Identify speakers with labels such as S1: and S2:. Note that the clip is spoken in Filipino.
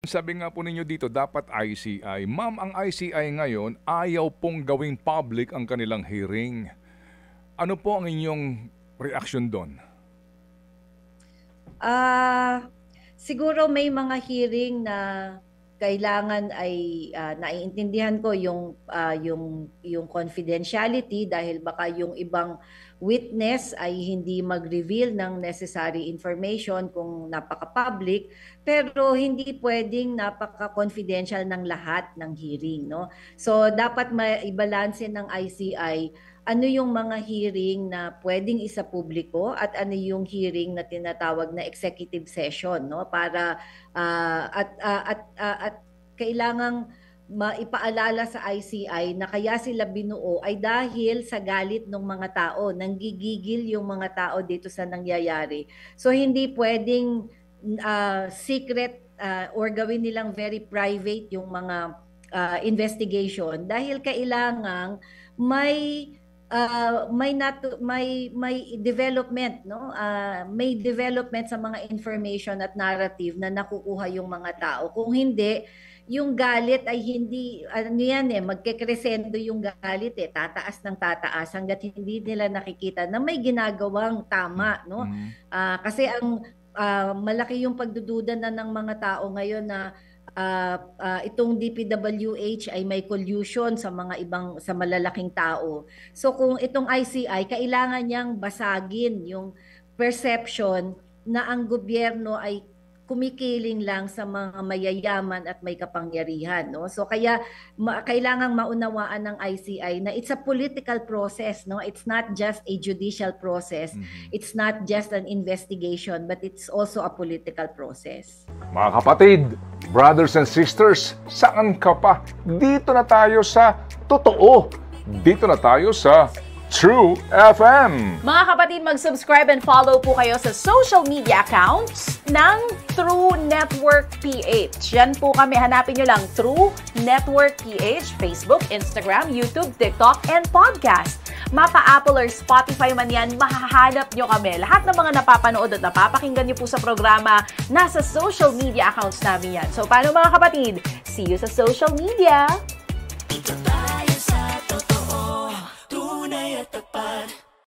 S1: sabi nga po ninyo dito, dapat ICI. Ma'am, ang ICI ngayon, ayaw pong gawing public ang kanilang hearing. Ano po ang inyong reaction doon?
S2: Siguro may mga hearing na kailangan ay naiintindihan ko yung confidentiality dahil baka yung ibang witness ay hindi mag-reveal ng necessary information kung napaka-public, pero hindi pwedeng napaka-confidential ng lahat ng hearing, no? So dapat maibalanse ng ICI ano yung mga hearing na pwedeng isa publiko at ano yung hearing na tinatawag na executive session, no? Para at kailangang maipaalala sa ICI na kaya sila binuo ay dahil sa galit ng mga tao, nanggigigil yung mga tao dito sa nangyayari. So hindi pwedeng secret or gawin nilang very private yung mga investigation dahil kailangang may development, no? May development sa mga information at narrative na nakukuha yung mga tao. Kung hindi, yung galit ay hindi, magkekresendo yung galit tataas ng tataas hanggat hindi nila nakikita na may ginagawang tama, no? Kasi ang malaki yung pagdududa na ng mga tao ngayon na itong DPWH ay may collusion sa sa malalaking tao. So kung itong ICI, kailangan niyang basagin yung perception na ang gobyerno ay kumikiling lang sa mga mayayaman at may kapangyarihan, no? So kaya kailangang maunawaan ng ICI na it's a political process, no? It's not just a judicial process. It's not just an investigation, but it's also a political process.
S1: Mga kapatid, brothers and sisters, saan ka pa? Dito na tayo sa totoo. Dito na tayo sa True FM.
S3: Mga kapatid, mag-subscribe and follow po kayo sa social media accounts ng True Network PH. Yan po kami, hanapin nyo lang True Network PH, Facebook, Instagram, YouTube, TikTok, and podcast. Mapa Apple or Spotify man yan, mahahanap nyo kami. Lahat ng mga napapanood at napapakinggan nyo po sa programa, nasa social media accounts namin yan. So paano mga kapatid? See you sa social media!